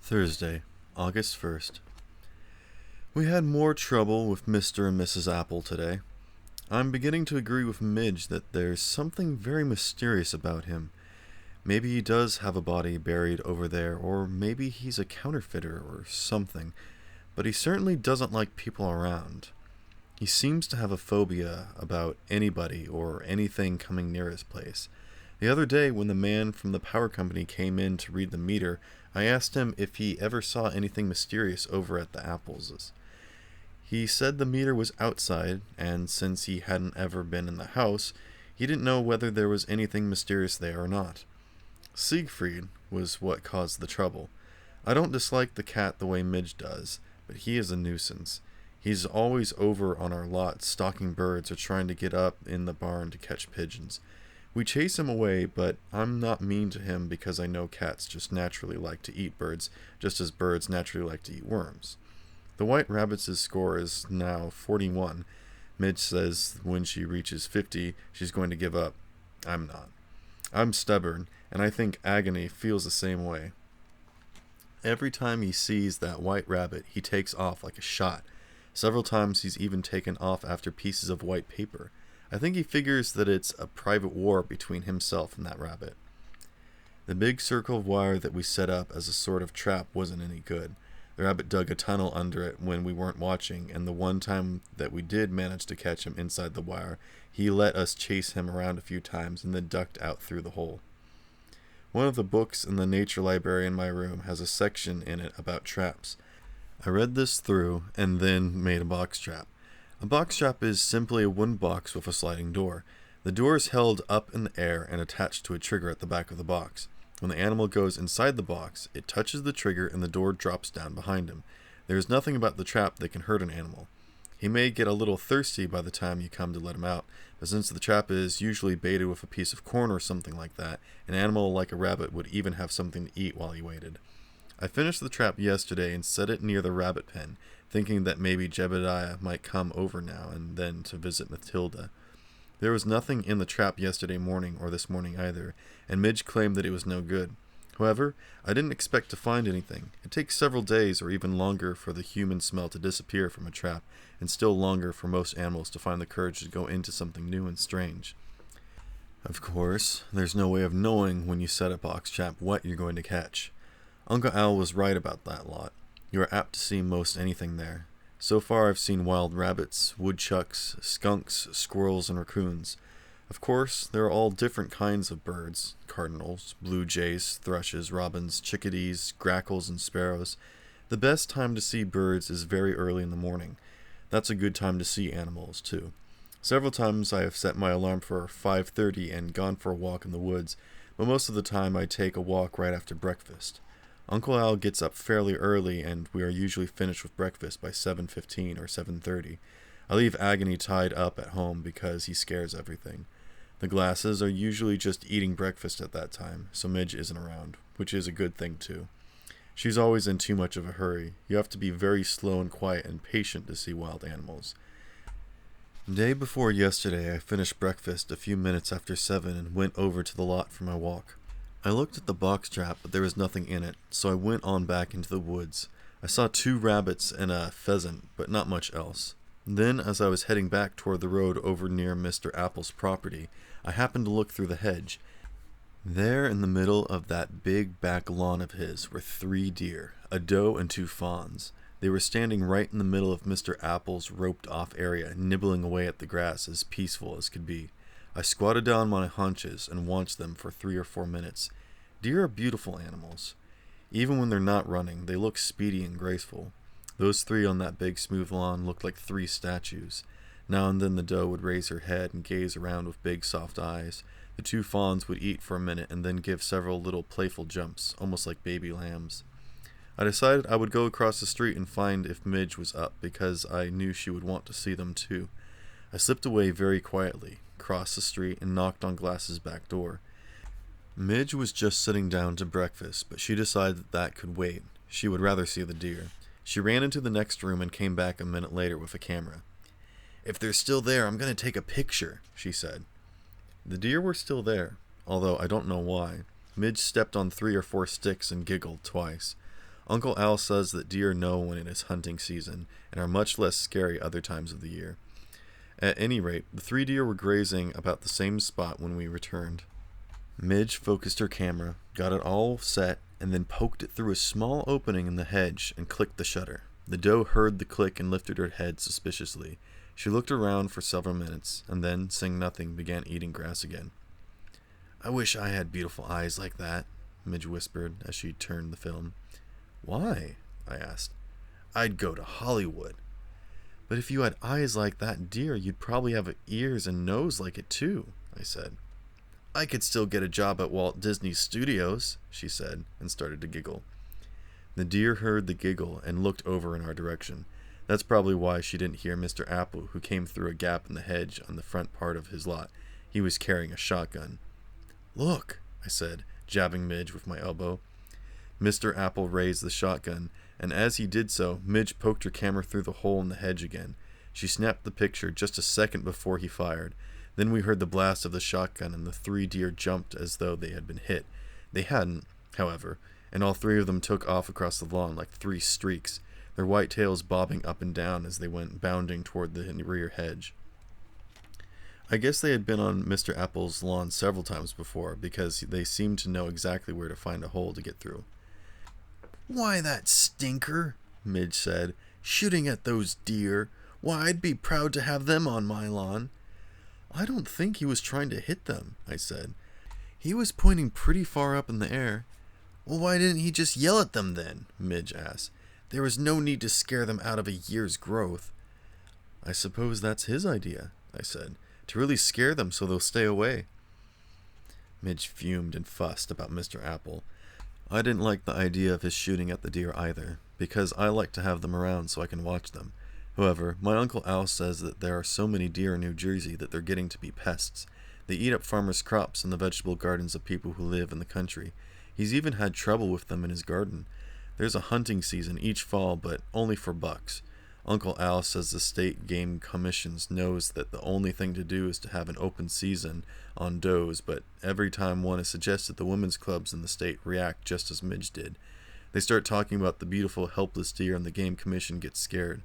Thursday, August 1st. We had more trouble with Mr. and Mrs. Apple today. I'm beginning to agree with Midge that there's something very mysterious about him. Maybe he does have a body buried over there, or maybe he's a counterfeiter or something, but he certainly doesn't like people around. He seems to have a phobia about anybody or anything coming near his place. The other day, when the man from the power company came in to read the meter, I asked him if he ever saw anything mysterious over at the Apples'. He said the meter was outside, and since he hadn't ever been in the house, he didn't know whether there was anything mysterious there or not. Siegfried was what caused the trouble. I don't dislike the cat the way Midge does, but he is a nuisance. He's always over on our lot stalking birds or trying to get up in the barn to catch pigeons. We chase him away, but I'm not mean to him because I know cats just naturally like to eat birds, just as birds naturally like to eat worms. The White Rabbit's score is now 41. Midge says when she reaches 50, she's going to give up. I'm not. I'm stubborn, and I think Agony feels the same way. Every time he sees that white rabbit, he takes off like a shot. Several times he's even taken off after pieces of white paper. I think he figures that it's a private war between himself and that rabbit. The big circle of wire that we set up as a sort of trap wasn't any good. The rabbit dug a tunnel under it when we weren't watching, and the one time that we did manage to catch him inside the wire, he let us chase him around a few times and then ducked out through the hole. One of the books in the nature library in my room has a section in it about traps. I read this through and then made a box trap. A box trap is simply a wooden box with a sliding door. The door is held up in the air and attached to a trigger at the back of the box. When the animal goes inside the box, it touches the trigger and the door drops down behind him. There is nothing about the trap that can hurt an animal. He may get a little thirsty by the time you come to let him out, but since the trap is usually baited with a piece of corn or something like that, an animal like a rabbit would even have something to eat while he waited. I finished the trap yesterday and set it near the rabbit pen, thinking that maybe Jebediah might come over now and then to visit Matilda. There was nothing in the trap yesterday morning or this morning either, and Midge claimed that it was no good. However, I didn't expect to find anything. It takes several days or even longer for the human smell to disappear from a trap, and still longer for most animals to find the courage to go into something new and strange. Of course, there's no way of knowing when you set a box trap what you're going to catch. Uncle Al was right about that lot. You are apt to see most anything there. So far I've seen wild rabbits, woodchucks, skunks, squirrels, and raccoons. Of course, there are all different kinds of birds: cardinals, blue jays, thrushes, robins, chickadees, grackles, and sparrows. The best time to see birds is very early in the morning. That's a good time to see animals, too. Several times I have set my alarm for 5:30 and gone for a walk in the woods, but most of the time I take a walk right after breakfast. Uncle Al gets up fairly early, and we are usually finished with breakfast by 7:15 or 7:30. I leave Agony tied up at home because he scares everything. The Glasses are usually just eating breakfast at that time, so Midge isn't around, which is a good thing too. She's always in too much of a hurry. You have to be very slow and quiet and patient to see wild animals. Day before yesterday, I finished breakfast a few minutes after 7 and went over to the lot for my walk. I looked at the box trap, but there was nothing in it, so I went on back into the woods. I saw 2 rabbits and a pheasant, but not much else. Then, as I was heading back toward the road over near Mr. Apple's property, I happened to look through the hedge. There in the middle of that big back lawn of his were 3 deer, a doe and 2 fawns. They were standing right in the middle of Mr. Apple's roped-off area, nibbling away at the grass as peaceful as could be. I squatted down on my haunches and watched them for 3 or 4 minutes. Deer are beautiful animals. Even when they're not running, they look speedy and graceful. Those 3 on that big smooth lawn looked like 3 statues. Now and then the doe would raise her head and gaze around with big soft eyes. The 2 fawns would eat for a minute and then give several little playful jumps, almost like baby lambs. I decided I would go across the street and find if Midge was up, because I knew she would want to see them too. I slipped away very quietly, crossed the street, and knocked on Glass's back door. Midge was just sitting down to breakfast, but she decided that could wait. She would rather see the deer. She ran into the next room and came back a minute later with a camera. "If they're still there, I'm going to take a picture," she said. The deer were still there, although I don't know why. Midge stepped on 3 or 4 sticks and giggled twice. Uncle Al says that deer know when it is hunting season and are much less scary other times of the year. At any rate, the 3 deer were grazing about the same spot when we returned. Midge focused her camera, got it all set, and then poked it through a small opening in the hedge and clicked the shutter. The doe heard the click and lifted her head suspiciously. She looked around for several minutes, and then, saying nothing, began eating grass again. "I wish I had beautiful eyes like that," Midge whispered as she turned the film. "Why?" I asked. "I'd go to Hollywood." "But if you had eyes like that deer, you'd probably have ears and nose like it too," I said. "I could still get a job at Walt Disney Studios," she said, and started to giggle. The deer heard the giggle and looked over in our direction. That's probably why she didn't hear Mr. Apple, who came through a gap in the hedge on the front part of his lot. He was carrying a shotgun. "Look," I said, jabbing Midge with my elbow. Mr. Apple raised the shotgun, and as he did so, Midge poked her camera through the hole in the hedge again. She snapped the picture just a second before he fired. Then we heard the blast of the shotgun, and the 3 deer jumped as though they had been hit. They hadn't, however, and all 3 of them took off across the lawn like 3 streaks, their white tails bobbing up and down as they went bounding toward the rear hedge. I guess they had been on Mr. Apple's lawn several times before, because they seemed to know exactly where to find a hole to get through. "Why, that stinker," Midge said, "shooting at those deer. Why, I'd be proud to have them on my lawn." "I don't think he was trying to hit them," I said. "He was pointing pretty far up in the air." "Well, why didn't he just yell at them then?" Midge asked. "There was no need to scare them out of a year's growth." "I suppose that's his idea," I said, "to really scare them so they'll stay away." Midge fumed and fussed about Mr. Apple. I didn't like the idea of his shooting at the deer either, because I like to have them around so I can watch them. However, my Uncle Al says that there are so many deer in New Jersey that they're getting to be pests. They eat up farmers' crops and the vegetable gardens of people who live in the country. He's even had trouble with them in his garden. There's a hunting season each fall, but only for bucks. Uncle Al says the state game commissions knows that the only thing to do is to have an open season on does, but every time one is suggested, the women's clubs in the state react just as Midge did. They start talking about the beautiful helpless deer and the game commission gets scared.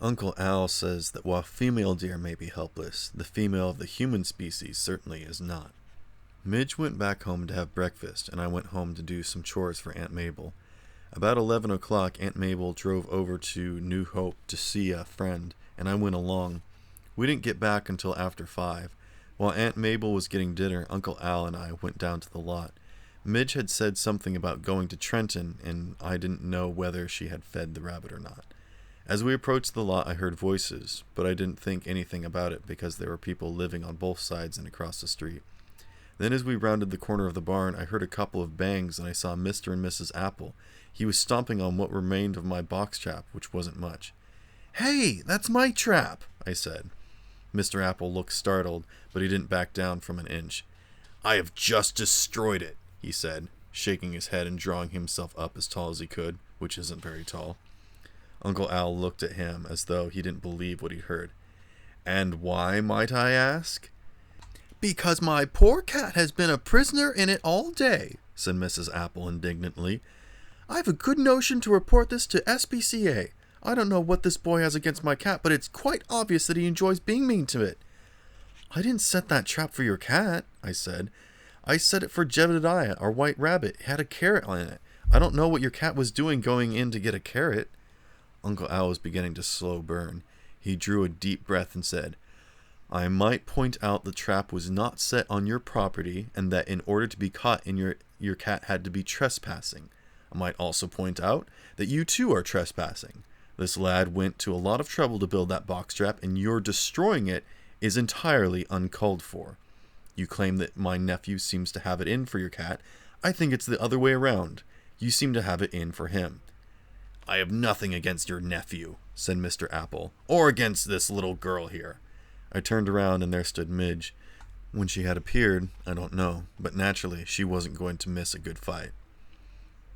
Uncle Al says that while female deer may be helpless, the female of the human species certainly is not. Midge went back home to have breakfast, and I went home to do some chores for Aunt Mabel. About 11 o'clock, Aunt Mabel drove over to New Hope to see a friend, and I went along. We didn't get back until after 5. While Aunt Mabel was getting dinner, Uncle Al and I went down to the lot. Midge had said something about going to Trenton, and I didn't know whether she had fed the rabbit or not. As we approached the lot, I heard voices, but I didn't think anything about it because there were people living on both sides and across the street. Then as we rounded the corner of the barn, I heard a couple of bangs, and I saw Mr. and Mrs. Apple. He was stomping on what remained of my box trap, which wasn't much. "Hey, that's my trap," I said. Mr. Apple looked startled, but he didn't back down from an inch. "I have just destroyed it," he said, shaking his head and drawing himself up as tall as he could, which isn't very tall. Uncle Al looked at him as though he didn't believe what he heard. "And why, might I ask?" "Because my poor cat has been a prisoner in it all day," said Mrs. Apple indignantly. "I've a good notion to report this to SPCA. I don't know what this boy has against my cat, but it's quite obvious that he enjoys being mean to it." "I didn't set that trap for your cat," I said. "I set it for Jedediah, our white rabbit. It had a carrot in it. I don't know what your cat was doing going in to get a carrot." Uncle Al was beginning to slow burn. He drew a deep breath and said, "I might point out the trap was not set on your property, and that in order to be caught your cat had to be trespassing. I might also point out that you too are trespassing. This lad went to a lot of trouble to build that box trap, and your destroying it is entirely uncalled for. You claim that my nephew seems to have it in for your cat. I think it's the other way around. You seem to have it in for him." "I have nothing against your nephew," said Mr. Apple, "or against this little girl here." I turned around, and there stood Midge. When she had appeared, I don't know, but naturally she wasn't going to miss a good fight.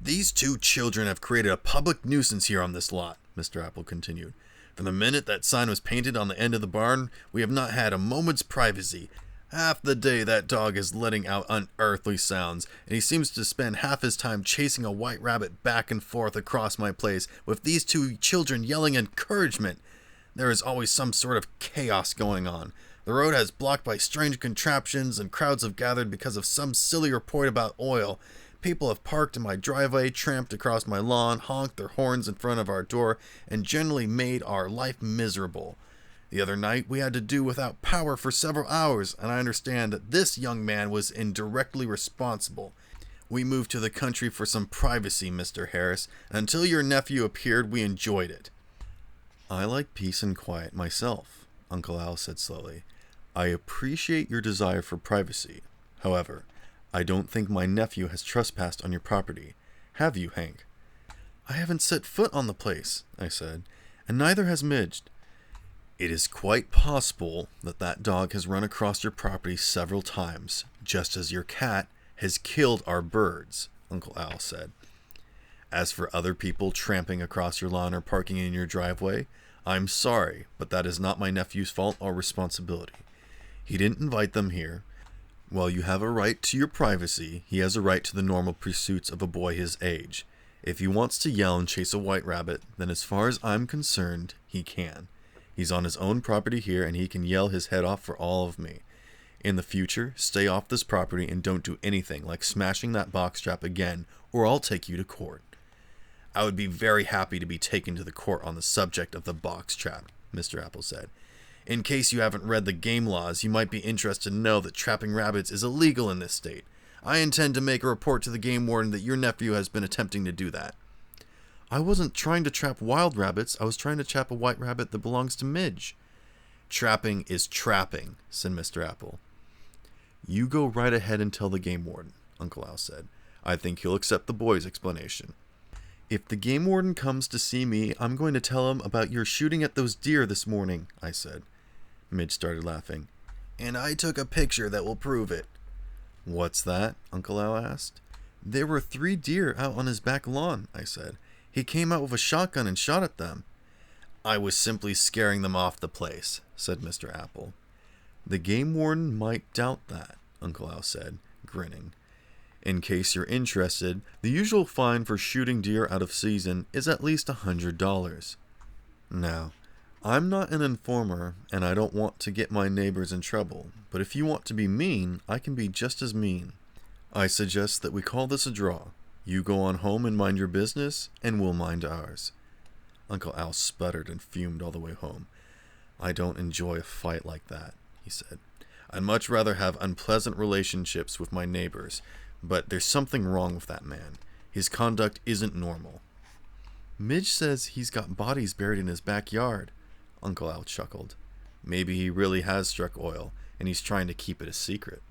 "These 2 children have created a public nuisance here on this lot," Mr. Apple continued. "From the minute that sign was painted on the end of the barn, we have not had a moment's privacy. Half the day that dog is letting out unearthly sounds, and he seems to spend half his time chasing a white rabbit back and forth across my place with these two children yelling encouragement. There is always some sort of chaos going on. The road has blocked by strange contraptions, and crowds have gathered because of some silly report about oil. People have parked in my driveway, tramped across my lawn, honked their horns in front of our door, and generally made our life miserable. The other night, we had to do without power for several hours, and I understand that this young man was indirectly responsible. We moved to the country for some privacy, Mr. Harris, and until your nephew appeared, we enjoyed it. I like peace and quiet myself, Uncle Al said slowly. I appreciate your desire for privacy. However, I don't think my nephew has trespassed on your property. Have you, Hank? I haven't set foot on the place, I said, and neither has Midge. It is quite possible that that dog has run across your property several times, just as your cat has killed our birds, Uncle Al said. As for other people tramping across your lawn or parking in your driveway, I'm sorry, but that is not my nephew's fault or responsibility. He didn't invite them here. While you have a right to your privacy, he has a right to the normal pursuits of a boy his age. If he wants to yell and chase a white rabbit, then as far as I'm concerned, he can. He's on his own property here, and he can yell his head off for all of me. In the future, stay off this property and don't do anything like smashing that box trap again, or I'll take you to court. I would be very happy to be taken to the court on the subject of the box trap, Mr. Apple said. In case you haven't read the game laws, you might be interested to know that trapping rabbits is illegal in this state. I intend to make a report to the game warden that your nephew has been attempting to do that. I wasn't trying to trap wild rabbits. I was trying to trap a white rabbit that belongs to Midge. Trapping is trapping, said Mr. Apple. You go right ahead and tell the game warden, Uncle Al said. I think he'll accept the boy's explanation. If the game warden comes to see me, I'm going to tell him about your shooting at those deer this morning, I said. Midge started laughing. And I took a picture that will prove it. What's that? Uncle Al asked. There were 3 deer out on his back lawn, I said. He came out with a shotgun and shot at them. I was simply scaring them off the place, said Mr. Apple. The game warden might doubt that, Uncle Al said, grinning. In case you're interested, the usual fine for shooting deer out of season is at least $100. Now, I'm not an informer, and I don't want to get my neighbors in trouble, but if you want to be mean, I can be just as mean. I suggest that we call this a draw. You go on home and mind your business, and we'll mind ours. Uncle Al sputtered and fumed all the way home. I don't enjoy a fight like that, he said. I'd much rather have unpleasant relationships with my neighbors, but there's something wrong with that man. His conduct isn't normal. Midge says he's got bodies buried in his backyard, Uncle Al chuckled. Maybe he really has struck oil, and he's trying to keep it a secret.